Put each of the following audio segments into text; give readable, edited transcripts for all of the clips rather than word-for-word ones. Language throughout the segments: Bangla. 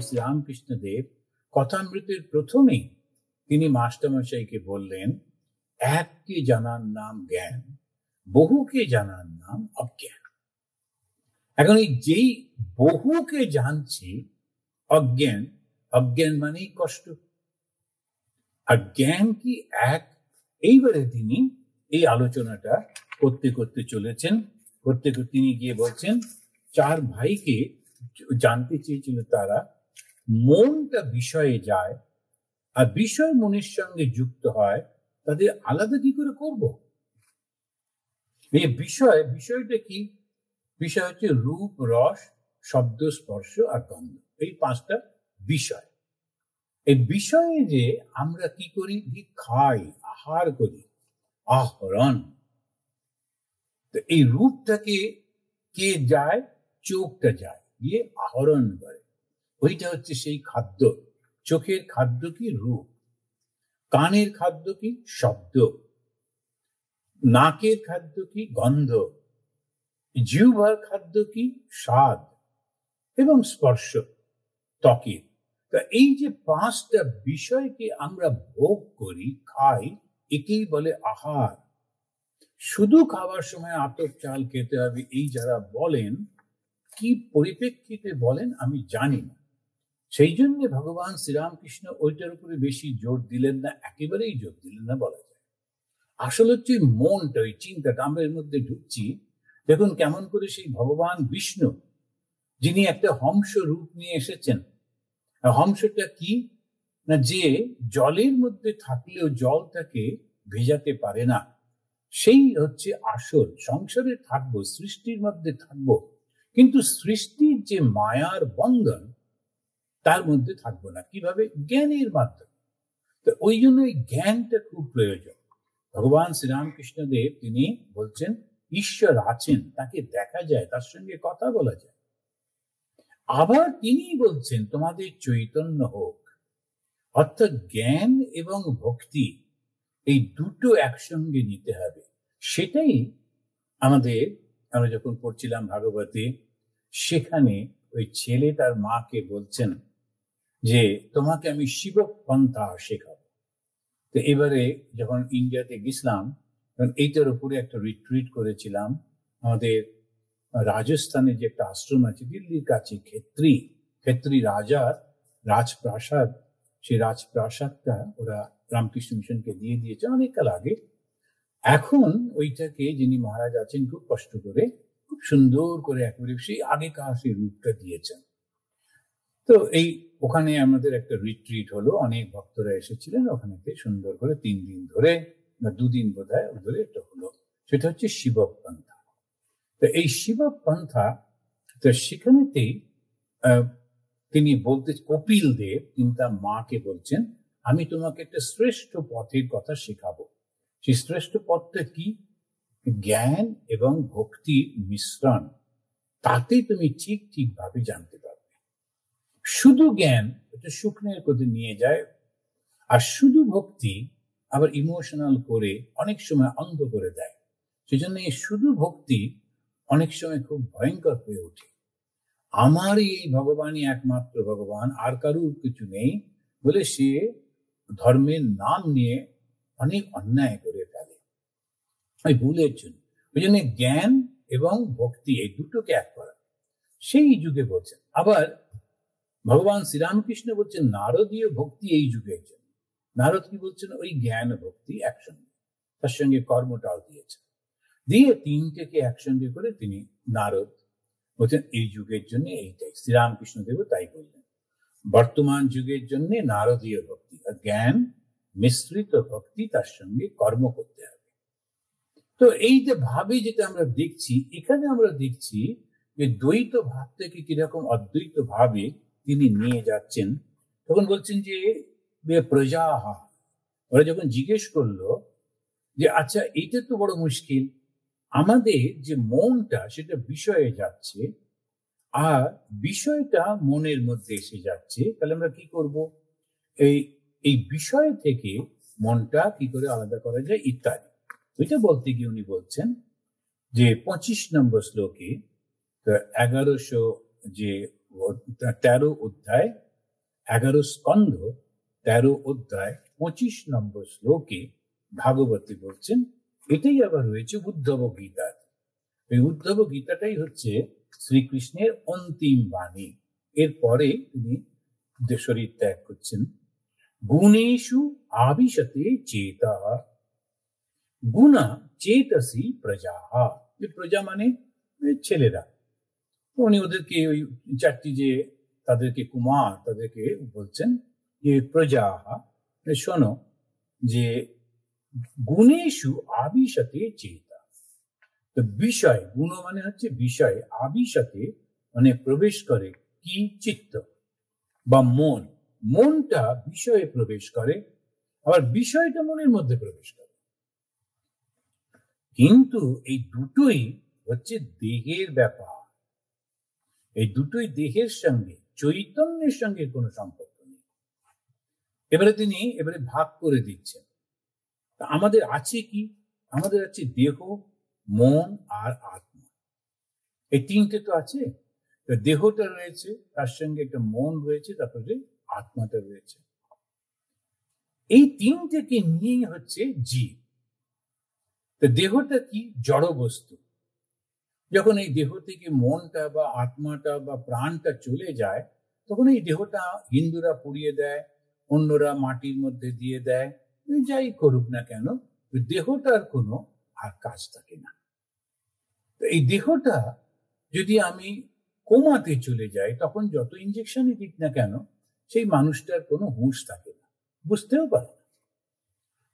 শ্রীরামকৃষ্ণ দেব কথামৃতের প্রথমেই তিনি মাস্টারমশাইকে বললেন, এককে জানার নাম জ্ঞান, বহুকে জানার নাম অজ্ঞান। এখন এই যেই বহুকে জানছি অজ্ঞান, অজ্ঞান মানেই কষ্ট, আর জ্ঞান কি এক। এইবারে তিনি এই আলোচনাটা করতে করতে চলেছেন। করতে করতে তিনি গিয়ে বলছেন, চার ভাইকে জানতে চেয়েছিল তারা, মনটা বিষয়ে যায় আর বিষয় মনের সঙ্গে যুক্ত হয়, তাদের আলাদা কি করে করব? এই বিষয়টা কি? বিষয় হচ্ছে রূপ, রস, শব্দ, স্পর্শ আর গন্ধ, এই পাঁচটা বিষয়। এই বিষয়ে যে আমরা কি করি, খাই, আহার করি, আহরণ। তো এই রূপটাকে কে যায়? চোখটা যায়, গিয়ে আহরণ করে। ওইটা হচ্ছে সেই খাদ্য। চোখের খাদ্য কি? রূপ। কানের খাদ্য কি? শব্দ। নাকের খাদ্য কি? গন্ধ। জিহ্বার খাদ্য কি? স্বাদ। এবং স্পর্শ, ত্বকের। তা এই যে পাঁচটা বিষয়কে আমরা ভোগ করি, খাই, একেই বলে আহার। শুধু খাবার সময় আতপ চাল খেতে হবে, এই যারা বলেন, কি পরিপ্রেক্ষিতে বলেন আমি জানি না। সেই জন্য ভগবান শ্রীরামকৃষ্ণ ওইটার উপরে বেশি জোর দিলেন না, একেবারেই জোর দিলেন না বলা যায়। আসলে হচ্ছে মনটা, ওই চিন্তাটা আমরা এর মধ্যে ঢুকছি। দেখুন কেমন করে সেই ভগবান বিষ্ণু, যিনি একটা হংস রূপ নিয়ে এসেছেন। হংসটা কি না, যে জলের মধ্যে থাকলেও জল তাকে ভেজাতে পারে না। সেই হচ্ছে আসল। সংসারে থাকবো, সৃষ্টির মধ্যে থাকবো, কিন্তু সৃষ্টির যে মায়ার বন্ধন, তার মধ্যে থাকবো না। কিভাবে? জ্ঞানের মাধ্যমে। তো ওই জন্য এই জ্ঞানটা খুব প্রয়োজন। ভগবান শ্রীরামকৃষ্ণ দেব তিনি বলছেন, ঈশ্বর আছেন, তাকে দেখা যায়, তার সঙ্গে কথা বলা যায়। আবার তিনি বলছেন, তোমাদের চৈতন্য হোক। অর্থাৎ জ্ঞান এবং ভক্তি, এই দুটো একসঙ্গে নিতে হবে। সেটাই আমরা যখন পড়ছিলাম ভাগবতে, সেখানে ওই ছেলে তার মাকে বলছেন যে তোমাকে আমি শিব পন্থা শেখাবো। তো এবারে যখন ইন্ডিয়াতে গেছিলাম, তখন এইটার উপরে একটা রিট্রিট করেছিলাম। আমাদের রাজস্থানে যে একটা আশ্রম আছে দিল্লির কাছে, ক্ষেত্রী রাজার রাজপ্রাসাদ, সেই রাজপ্রাসাদটা ওরা রামকৃষ্ণ মিশনকে দিয়ে দিয়েছে অনেক কাল আগে। এখন ওইটাকে যিনি মহারাজ আছেন খুব কষ্ট করে, খুব সুন্দর করে একেবারে সেই আগেকার সেই রূপটা দিয়েছেন। তো এই ওখানে আমাদের একটা রিট্রিট হলো, অনেক ভক্তরা এসেছিলেন ওখানে, সুন্দর করে 3 দিন ধরে বা 2 দিন বোধহয় ধরে এটা হলো। সেটা হচ্ছে শিব পন্থা। তো এই শিব পন্থা, তো সেখানেতেই তিনি বলতে, কপিল দেব তিনি তার মাকে বলছেন, আমি তোমাকে একটা শ্রেষ্ঠ পথের কথা শেখাবো। সেই শ্রেষ্ঠ পথটা কি? জ্ঞান এবং ভক্তির মিশ্রণ। তাতে তুমি ঠিক ভাবে জানতে পারবে। শুধু জ্ঞান এটা শুকনের কোথে নিয়ে যায়, আর শুধু ভক্তি আবার ইমোশনাল করে অনেক সময় অন্ধ করে দেয়। সেজন্য এই শুধু ভক্তি অনেক সময় খুব ভয়ঙ্কর হয়ে ওঠে। আমারই এই ভগবানই একমাত্র ভগবান, আর কারুর কিছু নেই বলে সে ধর্মের নাম নিয়ে অনেক অন্যায় করে ফেলে, ওই ভুলের জন্য। ওই জন্য জ্ঞান এবং ভক্তি এই দুটোকে এক করা সেই যুগে বলছেন। আবার ভগবান শ্রীরামকৃষ্ণ বলছেন নারদীয় ভক্তি এই যুগের জন্য। নারদ কি বলছেন? ওই জ্ঞান ভক্তি একসঙ্গে, তার সঙ্গে কর্মটাও দিয়েছেন, দিয়ে তিনটেকে একসঙ্গে করে তিনি নারদ বলছেন এই যুগের জন্য এইটাই। শ্রীরামকৃষ্ণ দেব তাই বললেন, বর্তমান যুগের জন্য নারদীয় ভক্তি, জ্ঞান মিশ্রিত ভক্তি, তার সঙ্গে কর্ম করতে হবে। তো এই যে ভাবে যেটা আমরা দেখছি, এখানে আমরা দেখছি যে দ্বৈত ভাব থেকে কিরকম অদ্বৈত ভাবে তিনি নিয়ে যাচ্ছেন। তখন বলছেন যে প্রজাহা, ওরা যখন জিজ্ঞেস করলো যে আচ্ছা এইটা তো বড় মুশকিল, আমাদের যে মনটা সেটা বিষয়ে যাচ্ছে, আর বিষয়টা মনের মধ্যে এসে যাচ্ছে, তাহলে আমরা কি করব? এই বিষয় থেকে মনটা কি করে আলাদা করা যায় ইত্যাদি। ওইটা বলতে গিয়ে উনি বলছেন যে 25 নম্বর শ্লোকে 1113 অধ্যায় 11 স্কন্ধ 13 অধ্যায় 25 নম্বর শ্লোকে ভাগবতী বলছেন, এটাই আবার রয়েছে উদ্ধব গীতার। এই উদ্ধব গীতাটাই হচ্ছে শ্রীকৃষ্ণের অন্তিম বাণী। এরপরে তিনি শরীর ত্যাগ করছেন। গুণেষু আবিশতে চেতা গুণা চেতসি প্রজা। প্রজা মানে ছেলেরা। উনি ওদেরকে ওই 4টি যে তাদেরকে কুমার, তাদেরকে বলছেন যে প্রজা, শোনো যে গুণেষু আবিশতে চেতা। তো বিষয়, গুণ মানে হচ্ছে বিষয়, আবিশতে মানে প্রবেশ করে কি? চিত্ত বা মন। মনটা বিষয়ে প্রবেশ করে, আবার বিষয়টা মনের মধ্যে প্রবেশ করে। কিন্তু এই দুটোই হচ্ছে দেহের ব্যাপার। এই দুটোই দেহের সঙ্গে, চৈতন্যের সঙ্গে কোনো সম্পর্ক নেই। এবারে ভাগ করে দিচ্ছেন। আমাদের আছে কি? আমাদের আছে দেহ, মন আর আত্মা। এই তিনটে তো আছে। দেহটা রয়েছে, তার সঙ্গে একটা মন রয়েছে, তারপরে আত্মাটা রয়েছে। এই তিনটেকে নিয়ে হচ্ছে জীব। তো দেহটা কি? জড় বস্তু। যখন এই দেহ থেকে মনটা বা আত্মাটা বা প্রাণটা চলে যায়, তখন এই দেহটা হিন্দুরা পুড়িয়ে দেয়, অন্যরা মাটির মধ্যে দিয়ে দেয়, যাই করুক না কেন, দেহটার কোনো আর কাজ থাকে না। এই দেহটা যদি আমি কোমাতে চলে যাই, তখন যত ইঞ্জেকশনই দিক না কেন, সেই মানুষটার কোনো হুঁশ থাকে না, বুঝতেও পারে না।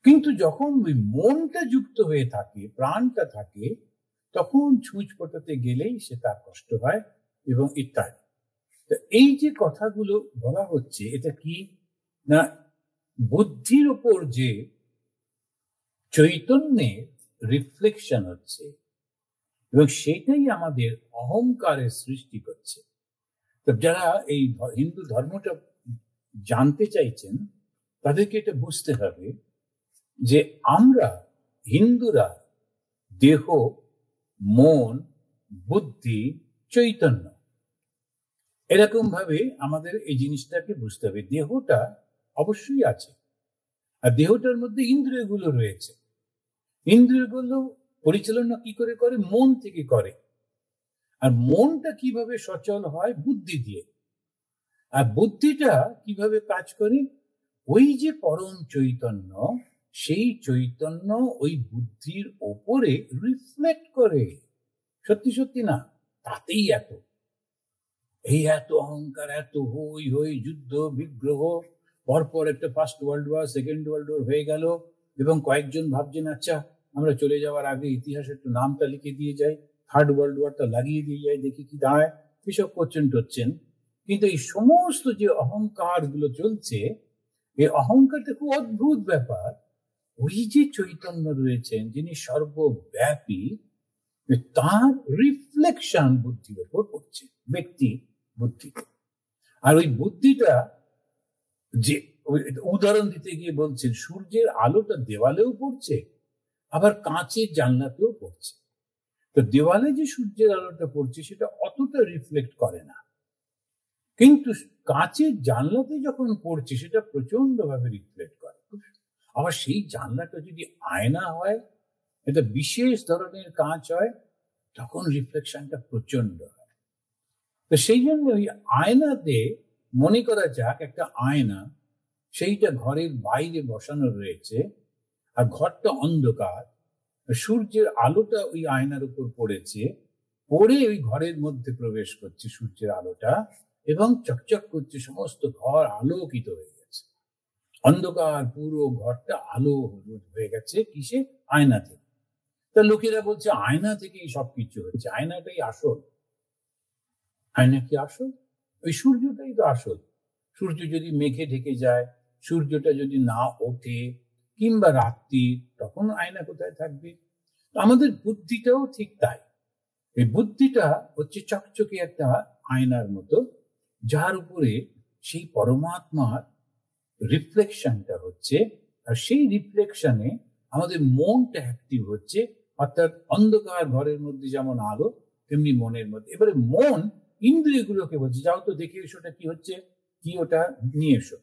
কিন্তু যখন ওই মনটা যুক্ত হয়ে থাকে, প্রাণটা থাকে, তখন ছুঁচ ফোটাতে গেলেই সে তার কষ্ট হয় এবং ইত্যাদি। এই যে কথাগুলো বলা হচ্ছে, এটা কি না বুদ্ধির উপর যে চৈতন্যের রিফ্লেকশন হচ্ছে, এবং সেটাই আমাদের অহংকারের সৃষ্টি করছে। তো যারা এই হিন্দু ধর্মটা জানতে চাইছেন, তাদেরকে এটা বুঝতে হবে যে আমরা হিন্দুরা দেহ, মন, বুদ্ধি, চৈতন্য, এরকম ভাবে আমাদের এই জিনিসটাকে বুঝতে হবে। দেহটা অবশ্যই আছে, আর দেহটার মধ্যে ইন্দ্রিয়গুলো রয়েছে। ইন্দ্রিয়গুলো পরিচালনা কি করে করে? মন থেকে করে। আর মনটা কিভাবে সচল হয়? বুদ্ধি দিয়ে। আর বুদ্ধিটা কিভাবে কাজ করে? ওই যে পরম চৈতন্য, সেই চৈতন্য ওই বুদ্ধির ওপরে রিফ্লেক্ট করে। সত্যি সত্যি না, তাতেই এত অহংকার, এত হই হই, যুদ্ধ বিগ্রহ, পরপর একটা first world war, second world war হয়ে গেল, এবং কয়েকজন ভাবছেন আচ্ছা আমরা চলে যাওয়ার আগে ইতিহাসে একটু নামটা লিখে দিয়ে যাই, থার্ড ওয়ার্ল্ড ওয়ারটা লাগিয়ে দিয়ে যাই, দেখি কি দাঁড়ায়। এসব করছেন টচ্ছেন। কিন্তু এই সমস্ত যে অহংকার গুলো চলছে, এই অহংকারটা খুব অদ্ভুত ব্যাপার। ওই যে চৈতন্য রয়েছেন, যিনি সর্বব্যাপী, তার রিফ্লেকশন বুদ্ধির উপর পড়ছে, ব্যক্তি বুদ্ধিতে। আর ওই বুদ্ধিটা যে উদাহরণ দিতে গিয়ে বলছেন, সূর্যের আলোটা দেওয়ালেও পড়ছে, আবার কাঁচের জানলাতেও পড়ছে। তো দেওয়ালে যে সূর্যের আলোটা পড়ছে, সেটা অতটা রিফ্লেক্ট করে না, কিন্তু কাঁচের জানলাতে যখন পড়ছে, সেটা প্রচন্ড ভাবে রিফ্লেক্ট করে। আবার সেই জানলাটা যদি আয়না হয়, এটা বিশেষ ধরনের কাঁচ হয়, তখন রিফ্লেকশনটা প্রচন্ড হয়। তো সেই জন্য ওই আয়নাতে, মনে করা যাক একটা আয়না, সেইটা ঘরের বাইরে বসানো রয়েছে, আর ঘরটা অন্ধকার, সূর্যের আলোটা ওই আয়নার উপর পড়েছে, পড়ে ওই ঘরের মধ্যে প্রবেশ করছে সূর্যের আলোটা, এবং চকচক করছে, সমস্ত ঘর আলোকিত হয়ে গেছে। অন্ধকার পুরো ঘরটা আলো হয়ে গেছে, কিসে? আয়না থেকে। তা লোকেরা বলছে আয়না থেকেই সবকিছু হচ্ছে, আয়নাটাই আসল। আয়না কি আসল? ওই সূর্যটাই তো আসল। সূর্য যদি মেঘে ঢেকে যায়, সূর্যটা যদি না ওঠে, কিংবা রাত্রি, তখন আয়না কোথায় থাকবে? আমাদের বুদ্ধিটাও ঠিক তাই। এই বুদ্ধিটা হচ্ছে চকচকে একটা আয়নার মতো, যার উপরে সেই পরমাত্মার রিফ্লেকশনটা হচ্ছে, আর সেই রিফ্লেকশনে আমাদের মনটা অ্যাক্টিভ হচ্ছে। অর্থাৎ অন্ধকার ঘরের মধ্যে যেমন আলো, তেমনি মনের মধ্যে। এবারে মন ইন্দ্রিয়গুলোকে বলছে, যাও তো দেখে এসোটা কি হচ্ছে, কি ওটা নিয়ে এসো।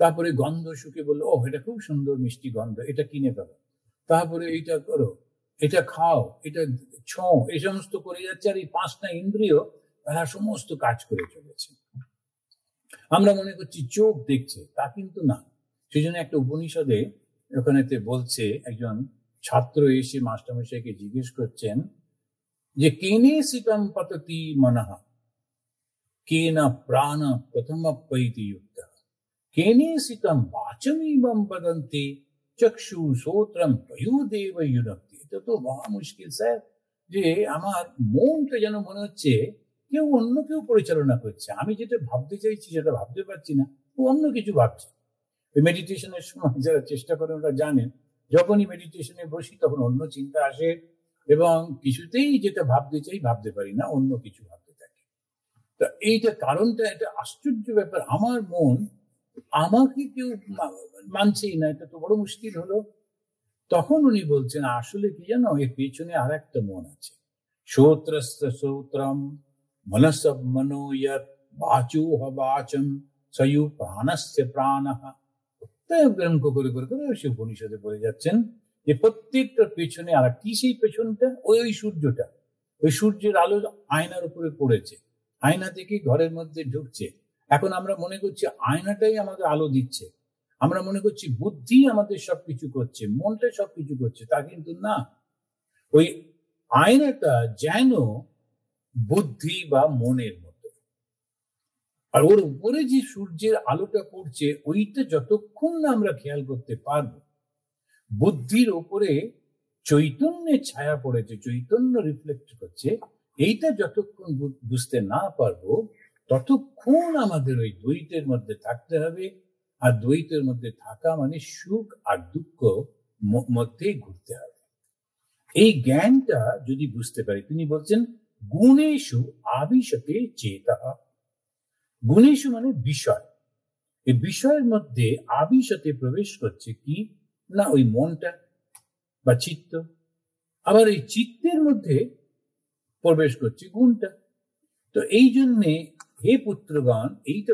তারপরে গন্ধ শুকে বললো, ও এটা খুব সুন্দর মিষ্টি গন্ধ, এটা কিনে ফেলো। তারপরে এইটা করো, এটা খাও, এটা ছো, এই সমস্ত করে যাচ্ছে। আর এই 5টা ইন্দ্রিয় তারা সমস্ত কাজ করে চলেছে। আমরা মনে করছি চোখ দেখছে, তা কিন্তু না। সেই জন্য একটা উপনিষদে ওখানেতে বলছে, একজন ছাত্র এসে মাস্টারমশাইকে জিজ্ঞেস করছেন যে কেনে সিতম পততি মনহা কেনা প্রাণ প্রথমপ্যৈতি যুক্ত কেনে সিতম বাচমিবম বদন্তি চক্ষু শ্রোত্রম পয়োদেব ইউনক্তি। এটা তো মহা মুশকিল স্যার, যে আমার মনটা যেন মনে হচ্ছে কেউ অন্য কেউ পরিচালনা করছে। আমি যেটা ভাবতে চাইছি সেটা ভাবতে পারছি না, ও অন্য কিছু ভাবছে। ওই মেডিটেশনের সময় যারা চেষ্টা করেন ওরা জানেন, যখনই মেডিটেশনে বসি তখন অন্য চিন্তা আসে এবং কিছুতেই যেটা ভাবতে চাই ভাবতে পারি না, অন্য কিছু ভাবতে থাকি। তা এইটা কারণটা, এটা আশ্চর্য ব্যাপার। আমার মন আমাকে কেউ মানছেই না, এটা তো বড় মুশকিল হলো। তখন উনি বলছেন আসলে কি জানো, এর পেছনে আর একটা মন আছে। শ্রোত্রস্য শ্রোত্রম মনসব মনোয়ত বাচো বাচম সয়ু প্রাণস্য প্রাণঃ। তাই এরকম করে করে করে সে উপনিষদে বলে যাচ্ছেন যে প্রত্যেকটার পেছনে আর কি, সেই পেছনটা ওই সূর্যটা, ওই সূর্যের আলো আয়নার উপরে পড়েছে, আয়না থেকে ঘরের মধ্যে ঢুকছে। এখন আমরা মনে করছি আয়নাটাই আমাদের আলো দিচ্ছে, আমরা মনে করছি বুদ্ধি আমাদের সবকিছু করছে, মনটা সবকিছু করছে, তা কিন্তু না। ওই আয়নাটা যেন বুদ্ধি বা মনের মতো, আর ওর উপরে যে সূর্যের আলোটা পড়ছে ওইটা যতক্ষণ না আমরা খেয়াল করতে পারবো, বুদ্ধির উপরে চৈতন্যের ছায়া পড়েছে, চৈতন্য রিফ্লেক্ট করছে, এইটা যতক্ষণ বুঝতে না পারবো ততক্ষণ আমাদের ওই দ্বৈতের মধ্যে থাকতে হবে। আর দ্বৈতের মধ্যে থাকা মানে সুখ আর দুঃখ মধ্যে ঘুরতে হবে। এই জ্ঞানটা যদি বুঝতে পারি, তিনি বলছেন গুণেষু আবিশতে চেতঃ। গুণেষু মানে বিষয়, এই বিষয়ের মধ্যে আবিশতে প্রবেশ করছে কি না ওই মনটা বা চিত্ত, আবার এই চিত্তের মধ্যে প্রবেশ করছে গুণটা। তো এই জন্যে হে পুত্রগণ, এইটা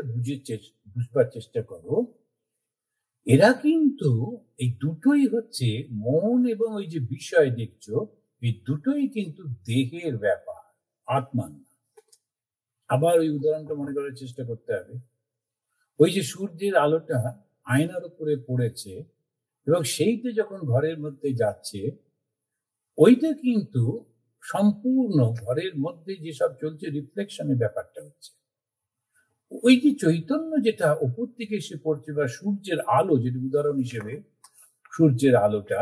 বুঝবার চেষ্টা করো, এরা কিন্তু এই দুটোই হচ্ছে মন এবং ওই যে বিষয় দেখছো, এই দুটোই কিন্তু দেহের ব্যাপার, আত্মার না। আবার ওই উদাহরণটা মনে করার চেষ্টা করতে হবে। ওই যে সূর্যের আলোটা আয়নার উপরে পড়েছে এবং সেইটা যখন ঘরের মধ্যে যাচ্ছে, ওইটা কিন্তু সম্পূর্ণ ঘরের মধ্যে যেসব চলছে রিফ্লেকশনের ব্যাপারটা হচ্ছে। ওই যে চৈতন্য যেটা উপর থেকে এসে পড়ছে বা সূর্যের আলো, যেটা উদাহরণ হিসেবে সূর্যের আলোটা,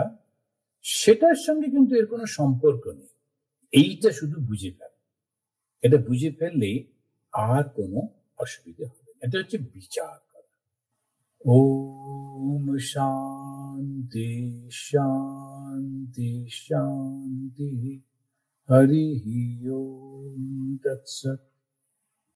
সেটার সঙ্গে কিন্তু এর কোনো সম্পর্ক নেই। এইটা শুধু বুঝে ফেল, এটা বুঝে ফেললে আর কোনো অসুবিধা হবে। এটা হচ্ছে বিচার করা। ওম শান্তি শান্তি শান্তি হরি ওম তৎসৎ।